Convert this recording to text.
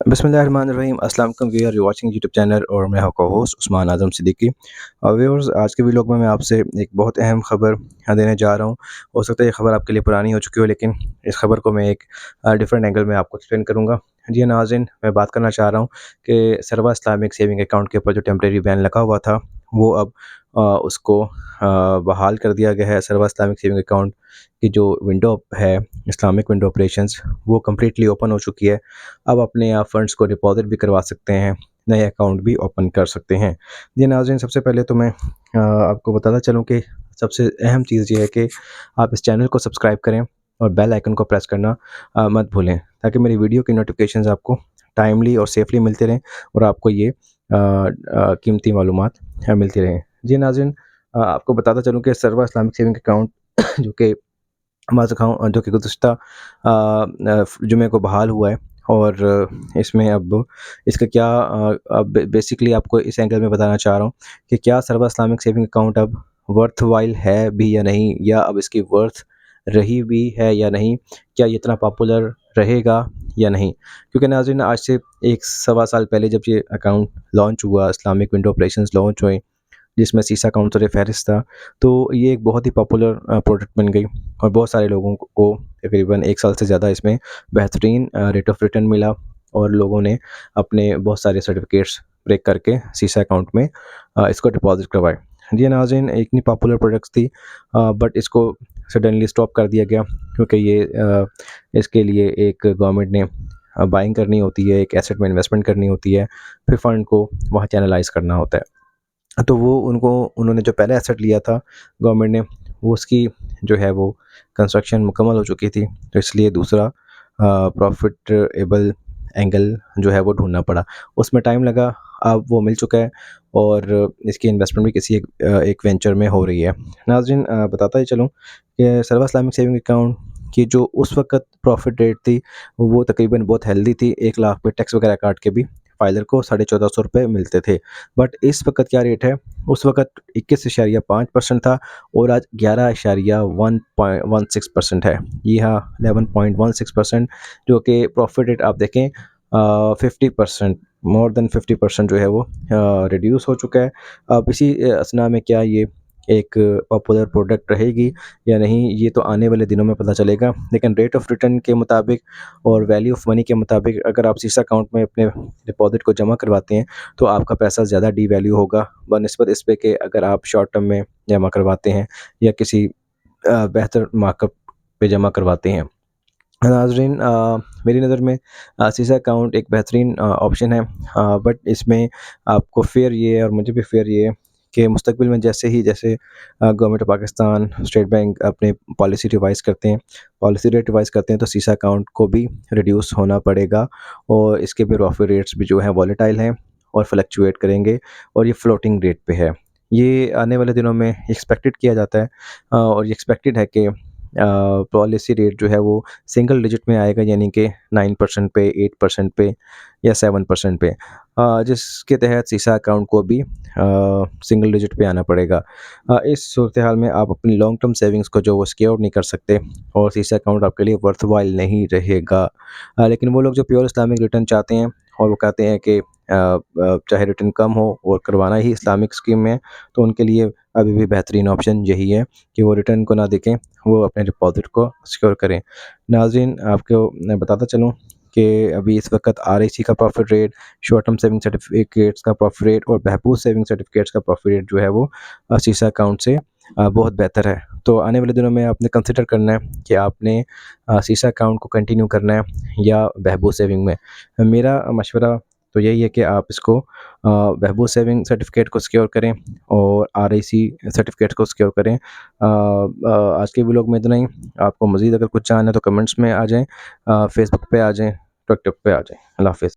बिस्मिल्लाहिर्रहमानिर्रहीम। अस्सलाम वालेकुम viewer, you watching YouTube channel और मैं आपका होस्ट उस्मान आज़म सिद्दीकी। व्यूअर्स, आज के व्लॉग में मैं आपसे एक बहुत अहम ख़बर देने जा रहा हूँ। हो सकता है ये ख़बर आपके लिए पुरानी हो चुकी हो, लेकिन इस ख़बर को मैं एक डिफरेंट एंगल में आपको एक्सप्लेन करूँगा। जी नाज़रीन, मैं बात करना चाह रहा हूँ कि सर्वा इस्लामिक सेविंग अकाउंट के ऊपर जो टेम्परेरी बैन लगा हुआ था, वो अब उसको बहाल कर दिया गया है। सर्वा इस्लामिक सेविंग अकाउंट की जो विंडो है, इस्लामिक विंडो ऑपरेशंस, वो कम्प्लीटली ओपन हो चुकी है। अब अपने आप फ़ंड्स को डिपॉज़िट भी करवा सकते हैं, नए अकाउंट भी ओपन कर सकते हैं। जी नाज़रीन, सबसे पहले तो मैं आपको बताता चलूँ कि सबसे अहम चीज़ ये है कि आप इस चैनल को सब्सक्राइब करें और बेल आइकन को प्रेस करना मत भूलें, ताकि मेरी वीडियो की नोटिफिकेशंस आपको टाइमली और सेफली मिलते रहें और आपको ये कीमती मालूमात मिलती रहें। जी नाज़रीन, आपको बताता चलूँ कि सर्वा इस्लामिक सेविंग अकाउंट जो कि जो कि गुज़िश्ता जुमे को बहाल हुआ है, और इसमें अब इसका क्या अब बेसिकली आपको इस एंगल में बताना चाह रहा हूँ कि क्या सर्वा इस्लामिक सेविंग अकाउंट अब वर्थ वाइल है भी या नहीं, या अब इसकी वर्थ रही भी है या नहीं, क्या ये इतना पॉपुलर रहेगा या नहीं। क्योंकि नाज़रीन, आज से एक सवा साल पहले जब ये अकाउंट लॉन्च हुआ, इस्लामिक विंडो ऑपरेशंस लॉन्च हुए, जिसमें सीसा काउंटर फ़हरिस्त था, तो ये एक बहुत ही पॉपुलर प्रोडक्ट बन गई और बहुत सारे लोगों को तकरीबन 1 साल से ज़्यादा इसमें बेहतरीन रेट ऑफ़ रिटर्न मिला, और लोगों ने अपने बहुत सारे सर्टिफ़िकेट्स ब्रेक करके सीसा अकाउंट में इसको डिपॉज़िट करवाए। जी नाज़रीन, इतनी पॉपुलर प्रोडक्ट्स थी, बट इसको सडनली स्टॉप कर दिया गया, क्योंकि इसके लिए एक गवर्नमेंट ने बाइंग करनी होती है, एक एसेट में इन्वेस्टमेंट करनी होती है, फिर फ़ंड को वहाँ चैनलाइज़ करना होता है। तो उन्होंने जो पहले एसेट लिया था गवर्नमेंट ने, वो उसकी जो है वो कंस्ट्रक्शन मुकम्मल हो चुकी थी, तो इसलिए दूसरा प्रॉफिटेबल एंगल जो है वो ढूंढना पड़ा। उसमें टाइम लगा, अब वो मिल चुका है, और इसकी इन्वेस्टमेंट भी किसी एक वेंचर में हो रही है। नाज़रीन, बताता ही चलूँ कि सर्वा इस्लामिक सेविंग अकाउंट की जो उस वक़्त प्रॉफिट रेट थी, वो तकरीबन बहुत हेल्दी थी। 1 लाख पे टैक्स वगैरह काट के भी फाइलर को 1450 रुपये मिलते थे। बट इस वक़्त क्या रेट है, उस वक़्त 21.5% था, और आज 11.16% है। जी हाँ, 11.16%, जो कि प्रॉफिट रेट आप देखें 50%, मोर देन 50% जो है वो रिड्यूस हो चुका है। अब इसी असना में क्या ये एक पॉपुलर प्रोडक्ट रहेगी या नहीं, ये तो आने वाले दिनों में पता चलेगा। लेकिन रेट ऑफ़ रिटर्न के मुताबिक और वैल्यू ऑफ़ मनी के मुताबिक, अगर आप सीसा अकाउंट में अपने डिपॉज़िट को जमा करवाते हैं, तो आपका पैसा ज़्यादा डीवैल्यू होगा बनिस्बत इस पे कि अगर आप शॉर्ट टर्म में जमा करवाते हैं या किसी बेहतर मार्कअप पे जमा करवाते हैं। नाज़रीन, मेरी नज़र में सीसा अकाउंट एक बेहतरीन ऑप्शन है, बट इसमें आपको फ़ेयर ये है, और मुझे भी फ़ेयर ये है, कि मुस्तकबिल में जैसे government of Pakistan, state bank अपने पॉलिसी रेट रिवाइज़ करते हैं, तो सीसा अकाउंट को भी रिड्यूस होना पड़ेगा, और इसके भी प्रॉफिट रेट्स भी जो हैं वॉलेटाइल हैं और फ्लक्चुएट करेंगे, और ये फ्लोटिंग रेट पे है। ये आने वाले दिनों में एक्सपेक्टेड किया जाता है, और ये एक्सपेक्टेड है कि पॉलिसी रेट जो है वो सिंगल डिजिट में आएगा, यानी कि 9% पे, 8% पे या 7% पे, जिसके तहत सीसा अकाउंट को भी सिंगल डिजिट पे आना पड़ेगा। इस सूरत हाल में आप अपनी लॉन्ग टर्म सेविंग्स को जो वो सिक्योर नहीं कर सकते, और सीसा अकाउंट आपके लिए वर्थ वाइल नहीं रहेगा। लेकिन वो लोग जो प्योर इस्लामिक रिटर्न चाहते हैं, और वो कहते हैं कि चाहे रिटर्न कम हो और करवाना ही इस्लामिक स्कीम में है, तो उनके लिए अभी भी बेहतरीन ऑप्शन यही है कि वो रिटर्न को ना देखें, वो अपने डिपॉज़िट को सिक्योर करें। नाज़रीन, आपको मैं बताता चलूँ कि अभी इस वक़्त आरएसी का profit rate, short term saving certificates का प्रॉफिट रेट और बहबूद सेविंग सर्टिफ़िकेट्स का प्रॉफिट रेट जो है वो सीसा अकाउंट से बहुत बेहतर है। तो आने वाले दिनों में आपने कंसिडर करना है कि आपने सीसा अकाउंट को कंटिन्यू करना है या बहबूद सेविंग में। मेरा मशवरा तो यही है कि आप इसको बहबूद सेविंग सर्टिफ़िकेट को सिक्योर करें और आरआईसी सर्टिफ़िकेट को सिक्योर करें। आज के व्लॉग में इतना ही। आपको मज़ीद अगर कुछ जानना है तो कमेंट्स में आ जाएँ, फ़ेसबुक पे आ जाएँ, ट्विटर पे आ जाएँ। अल्लाह हाफ़िज़।